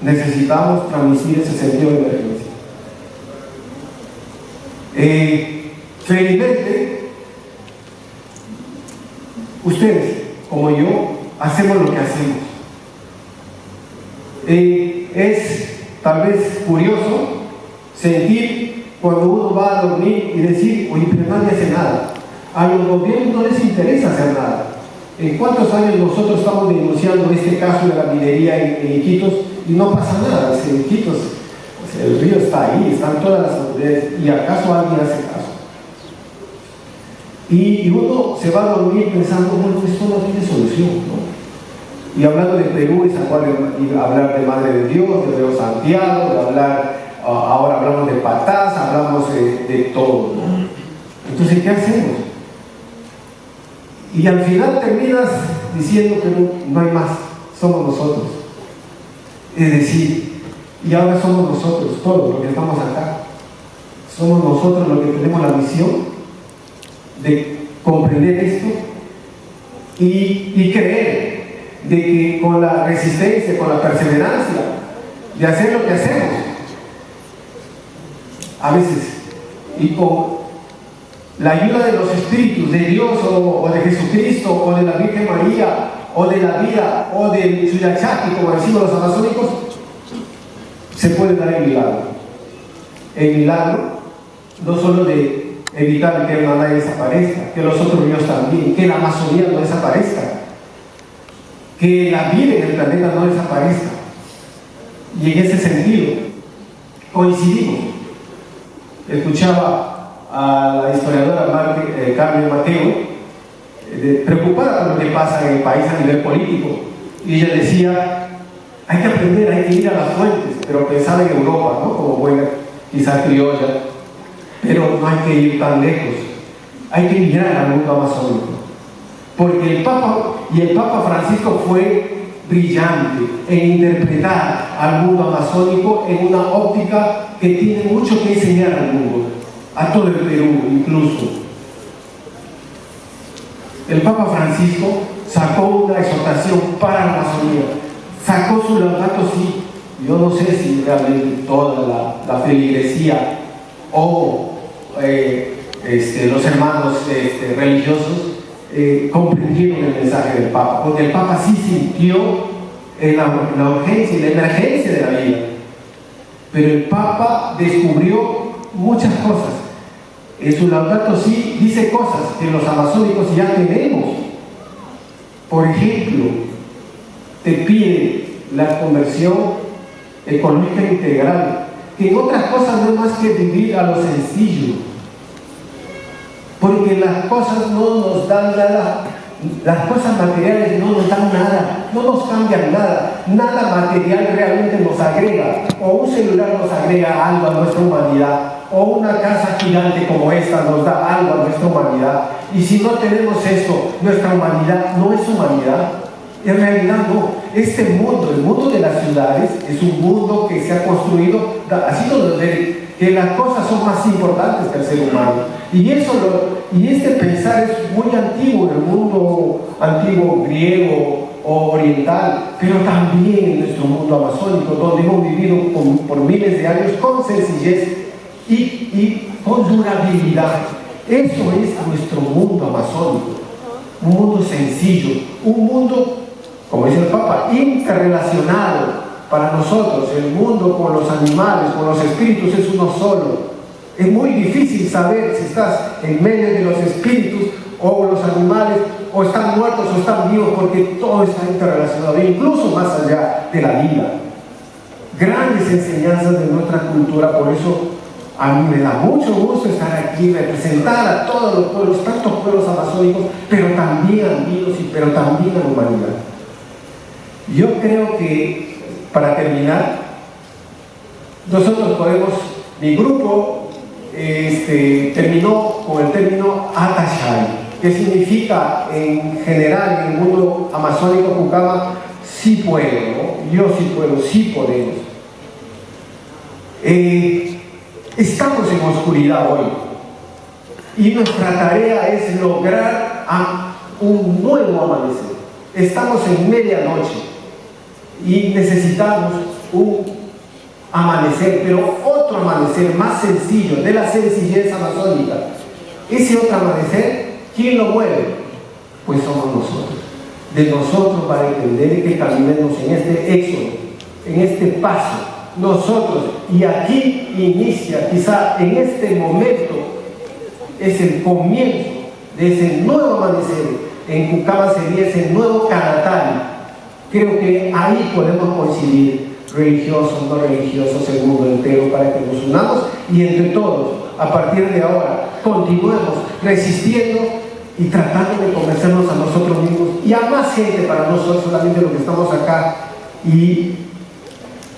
[SPEAKER 7] necesitamos transmitir ese sentido de emergencia. Felizmente, ustedes, como yo, hacemos lo que hacemos. Es tal vez curioso sentir cuando uno va a dormir y decir, oye, pero nadie hace nada. A los gobiernos no les interesa hacer nada. ¿En cuántos años nosotros estamos denunciando este caso de la minería en Iquitos y no pasa nada? En Iquitos, el río está ahí, están todas las autoridades, y acaso alguien hace caso. Y uno se va a dormir pensando, bueno, esto no tiene solución, ¿no? Y hablando de Perú, es hablar de Madre de Dios, de Río Santiago, de hablar, ahora hablamos de Patás, hablamos de todo, ¿no? Entonces, ¿qué hacemos? Y al final terminas diciendo que no hay más, somos nosotros. Es decir, y ahora somos nosotros, todos los que estamos acá. Somos nosotros los que tenemos la misión de comprender esto y creer de que con la resistencia, con la perseverancia de hacer lo que hacemos, a veces, y con la ayuda de los espíritus de Dios o de Jesucristo o de la Virgen María o de la vida o del Suyachaki, como decimos los amazónicos, se puede dar el milagro. El milagro no solo de evitar que el Maná desaparezca, que los otros ríos también, que la Amazonía no desaparezca, que la vida en el planeta no desaparezca. Y en ese sentido coincidimos. Escuchaba a la historiadora Carmen Mateo, preocupada por lo que pasa en el país a nivel político, y ella decía, hay que aprender, hay que ir a las fuentes, pero pensaba en Europa, ¿no? Como buena, quizás criolla, pero no hay que ir tan lejos, hay que mirar al mundo amazónico, porque el Papa Francisco fue brillante en interpretar al mundo amazónico en una óptica que tiene mucho que enseñar al mundo, a todo el Perú incluso. El Papa Francisco sacó una exhortación para la Amazonía, sacó su Laudato Si. Yo no sé si realmente toda la feligresía o los hermanos religiosos comprendieron el mensaje del Papa, porque el Papa sí sintió la urgencia y la emergencia de la vida, pero el Papa descubrió muchas cosas. En su Laudato Si dice cosas que los amazónicos ya tenemos. Por ejemplo, te pide la conversión ecológica integral, que en otras cosas no es más que vivir a lo sencillo, porque las cosas no nos dan nada, las cosas materiales no nos dan nada, no nos cambian nada, nada material realmente nos agrega, o un celular nos agrega algo a nuestra humanidad, o una casa gigante como esta nos da algo a nuestra humanidad, y si no tenemos esto, nuestra humanidad no es humanidad. En realidad no. Este mundo, el mundo de las ciudades, es un mundo que se ha construido haciendo que las cosas son más importantes que el ser humano. Y este pensar es muy antiguo en el mundo antiguo griego o oriental, pero también en nuestro mundo amazónico, donde hemos vivido por miles de años con sencillez y con durabilidad. Eso es nuestro mundo amazónico, un mundo sencillo, un mundo, como dice el Papa, interrelacionado. Para nosotros el mundo con los animales, con los espíritus es uno solo. Es muy difícil saber si estás en medio de los espíritus o los animales, o están muertos o están vivos, porque todo está interrelacionado, incluso más allá de la vida. Grandes enseñanzas de nuestra cultura, por eso a mí me da mucho gusto estar aquí, representar a todos los pueblos, tantos pueblos amazónicos, pero también andinos, pero también a la humanidad. Yo creo que, para terminar, nosotros podemos, mi grupo terminó con el término Atashai, que significa en general en el mundo amazónico Pucama, sí puedo, ¿no? Yo sí puedo, sí podemos. Estamos en oscuridad hoy, y nuestra tarea es lograr un nuevo amanecer. Estamos en medianoche y necesitamos un amanecer, pero otro amanecer más sencillo, de la sencillez amazónica. Ese otro amanecer, ¿quién lo mueve? Pues somos nosotros. De nosotros va a depender que caminemos en este éxodo, en este paso. Nosotros, y aquí inicia, quizá en este momento, es el comienzo de ese nuevo amanecer. En Cucaba sería ese nuevo Caratari. Creo que ahí podemos coincidir, religiosos, no religiosos, el mundo entero, para que nos unamos y entre todos, a partir de ahora, continuemos resistiendo y tratando de convencernos a nosotros mismos y a más gente para nosotros, solamente los que estamos acá, y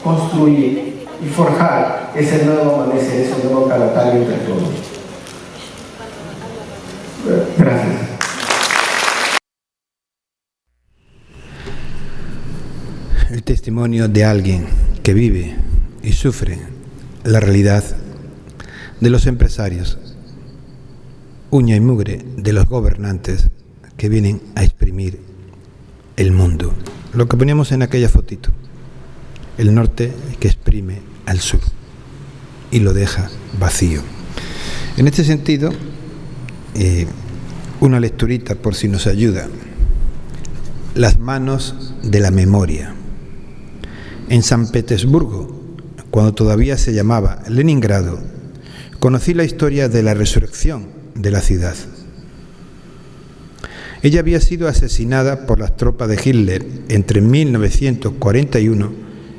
[SPEAKER 7] construir y forjar ese nuevo amanecer, ese nuevo Caratari entre todos. Gracias.
[SPEAKER 3] El testimonio de alguien que vive y sufre la realidad de los empresarios, uña y mugre de los gobernantes que vienen a exprimir el mundo. Lo que poníamos en aquella fotito, el norte que exprime al sur y lo deja vacío. En este sentido, una lecturita por si nos ayuda. Las manos de la memoria. En San Petersburgo, cuando todavía se llamaba Leningrado, conocí la historia de la resurrección de la ciudad. Ella había sido asesinada por las tropas de Hitler entre 1941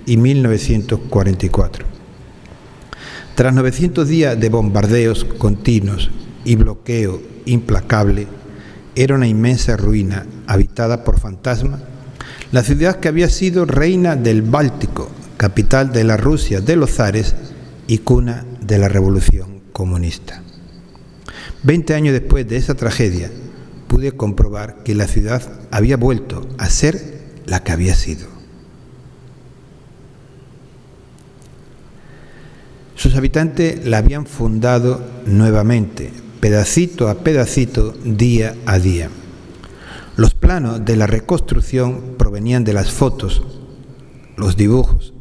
[SPEAKER 3] y 1944. Tras 900 días de bombardeos continuos y bloqueo implacable, era una inmensa ruina habitada por fantasmas. La ciudad que había sido reina del Báltico, capital de la Rusia de los zares y cuna de la revolución comunista. 20 años después de esa tragedia, pude comprobar que la ciudad había vuelto a ser la que había sido. Sus habitantes la habían fundado nuevamente, pedacito a pedacito, día a día. Los planos de la reconstrucción provenían de las fotos, los dibujos,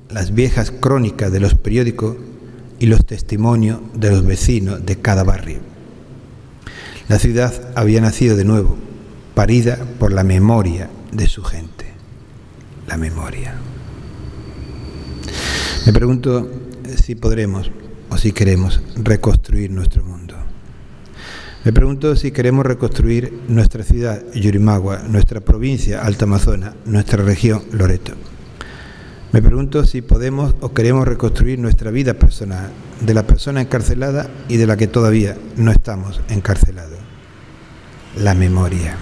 [SPEAKER 3] las viejas crónicas de los periódicos y los testimonios de los vecinos de cada barrio. La ciudad había nacido de nuevo, parida por la memoria de su gente. La memoria. Me pregunto si podremos o si queremos reconstruir nuestro mundo. Me pregunto si queremos reconstruir nuestra ciudad, Yurimaguas, nuestra provincia, Alta Amazonas, nuestra región, Loreto. Me pregunto si podemos o queremos reconstruir nuestra vida personal, de la persona encarcelada y de la que todavía no estamos encarcelados. La memoria.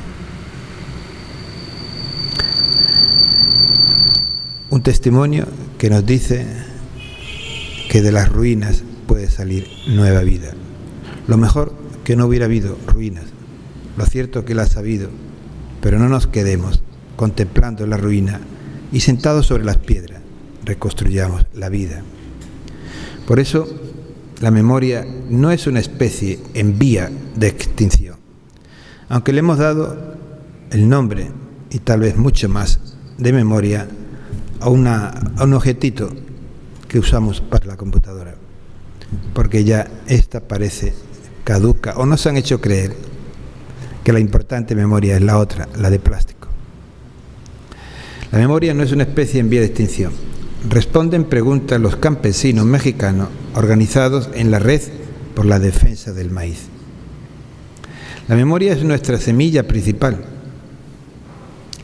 [SPEAKER 3] Un testimonio que nos dice que de las ruinas puede salir nueva vida. Lo mejor que no hubiera habido ruinas. Lo cierto es que las ha habido, pero no nos quedemos contemplando la ruina y sentados sobre las piedras, reconstruyamos la vida. Por eso, la memoria no es una especie en vía de extinción, aunque le hemos dado el nombre, y tal vez mucho más, de memoria a un objetito que usamos para la computadora, porque ya esta parece caduca, o nos han hecho creer que la importante memoria es la otra, la de plástico. La memoria no es una especie en vía de extinción. Responden preguntas los campesinos mexicanos organizados en la Red por la Defensa del Maíz. La memoria es nuestra semilla principal.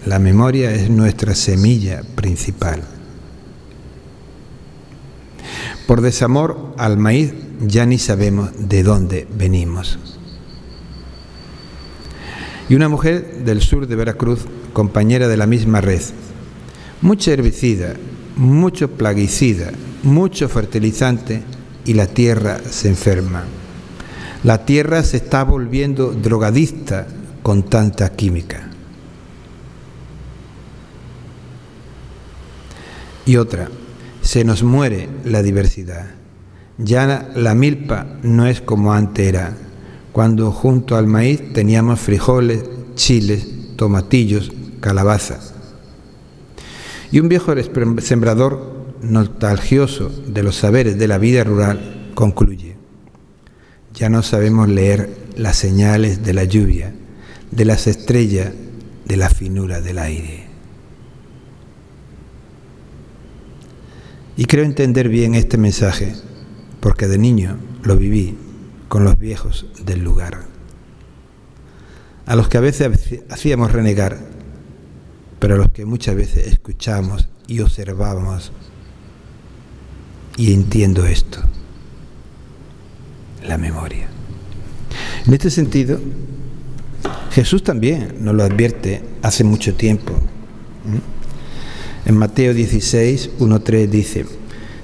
[SPEAKER 3] La memoria es nuestra semilla principal. Por desamor al maíz ya ni sabemos de dónde venimos. Y una mujer del sur de Veracruz, compañera de la misma red, mucho herbicida, mucho plaguicida, mucho fertilizante y la tierra se enferma. La tierra se está volviendo drogadicta con tanta química. Y otra, se nos muere la diversidad. Ya la milpa no es como antes era. cuando junto al maíz teníamos frijoles, chiles, tomatillos, calabazas. Y un viejo sembrador nostalgioso de los saberes de la vida rural concluye: ya no sabemos leer las señales de la lluvia, de las estrellas, de la finura del aire. Y creo entender bien este mensaje, porque de niño lo viví con los viejos del lugar, a los que a veces hacíamos renegar, pero a los que muchas veces escuchamos y observábamos. Y entiendo esto: la memoria. En este sentido, Jesús también nos lo advierte hace mucho tiempo. En Mateo 16, 1-3 dice: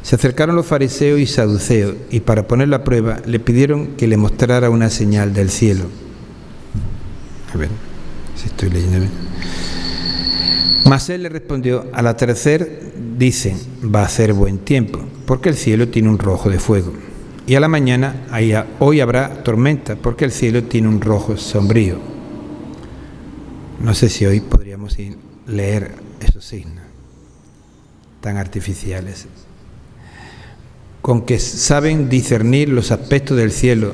[SPEAKER 3] se acercaron los fariseos y saduceos, y para ponerlo a prueba le pidieron que le mostrara una señal del cielo. A ver, si estoy leyendo bien. Mas él le respondió: al atardecer dicen, va a hacer buen tiempo, porque el cielo tiene un rojo de fuego. Y a la mañana, hoy habrá tormenta, porque el cielo tiene un rojo sombrío. No sé si hoy podríamos leer esos signos tan artificiales. Con que saben discernir los aspectos del cielo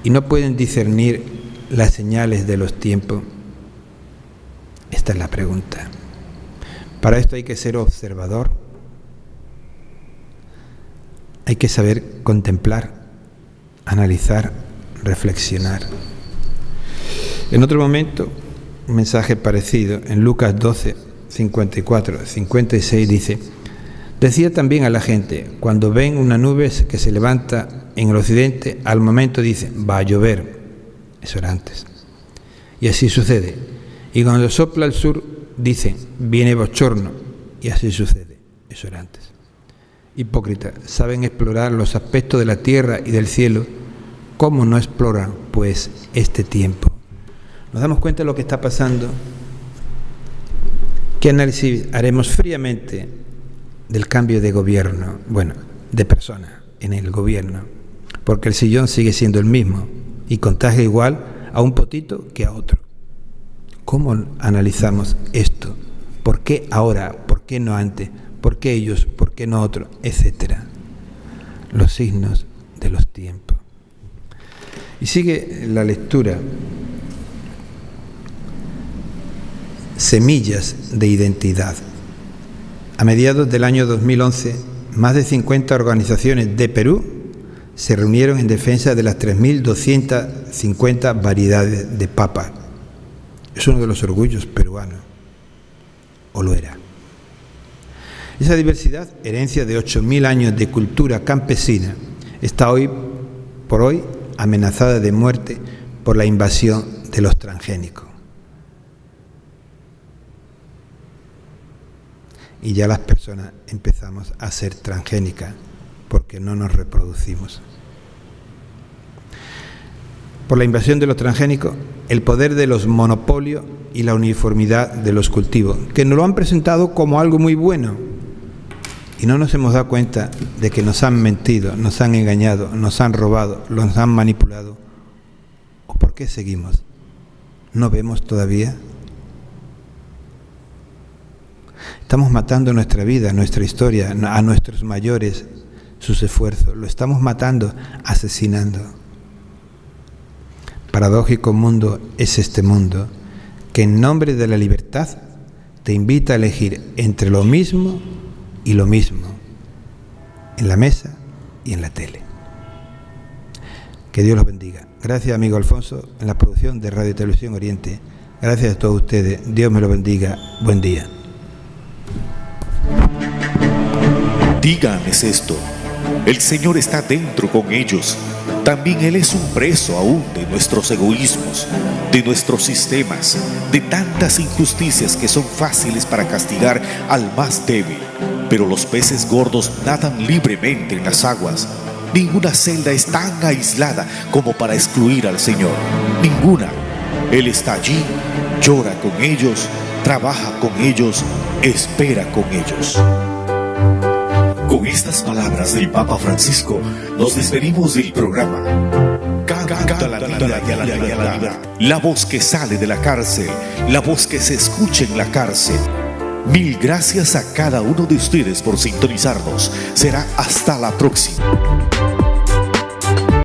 [SPEAKER 3] y no pueden discernir las señales de los tiempos. Esta es la pregunta. Para esto hay que ser observador, hay que saber contemplar, analizar, reflexionar. En otro momento, un mensaje parecido, en Lucas 12, 54, 56 dice: decía también a la gente, cuando ven una nube que se levanta en el occidente, al momento dicen, va a llover. Eso era antes. Y así sucede. Y cuando sopla al sur, dicen, viene bochorno. Y así sucede. Eso era antes. Hipócritas, saben explorar los aspectos de la tierra y del cielo. ¿Cómo no exploran, pues, este tiempo? ¿Nos damos cuenta de lo que está pasando? ¿Qué análisis haremos fríamente del cambio de gobierno? Bueno, de personas en el gobierno, porque el sillón sigue siendo el mismo y contagia igual a un potito que a otro. ¿Cómo analizamos esto? ¿Por qué ahora? ¿Por qué no antes? ¿Por qué ellos? ¿Por qué no otros? Etcétera. Los signos de los tiempos. Y sigue la lectura. Semillas de identidad. A mediados del año 2011, más de 50 organizaciones de Perú se reunieron en defensa de las 3.250 variedades de papa. Es uno de los orgullos peruanos, o lo era. Esa diversidad, herencia de 8.000 años de cultura campesina, está hoy por hoy amenazada de muerte por la invasión de los transgénicos. Y ya las personas empezamos a ser transgénicas porque no nos reproducimos. Por la invasión de los transgénicos, el poder de los monopolios y la uniformidad de los cultivos, que nos lo han presentado como algo muy bueno. Y no nos hemos dado cuenta de que nos han mentido, nos han engañado, nos han robado, nos han manipulado. ¿O por qué seguimos? ¿No vemos todavía? Estamos matando nuestra vida, nuestra historia, a nuestros mayores, sus esfuerzos. Lo estamos matando, asesinando. Paradójico mundo es este mundo, que en nombre de la libertad te invita a elegir entre lo mismo y lo mismo, en la mesa y en la tele. Que Dios los bendiga. Gracias, amigo Alfonso, en la producción de Radio y Televisión Oriente. Gracias a todos ustedes. Dios me lo bendiga. Buen día.
[SPEAKER 1] Díganles esto: el Señor está dentro con ellos. También Él es un preso aún de nuestros egoísmos, de nuestros sistemas, de tantas injusticias que son fáciles para castigar al más débil. Pero los peces gordos nadan libremente en las aguas. Ninguna celda es tan aislada como para excluir al Señor. Ninguna. Él está allí, llora con ellos, trabaja con ellos, espera con ellos. Con estas palabras del Papa Francisco, nos despedimos del programa. Cada canta la vida y a la libertad. La voz que sale de la cárcel, la voz que se escucha en la cárcel. Mil gracias a cada uno de ustedes por sintonizarnos. Será hasta la próxima.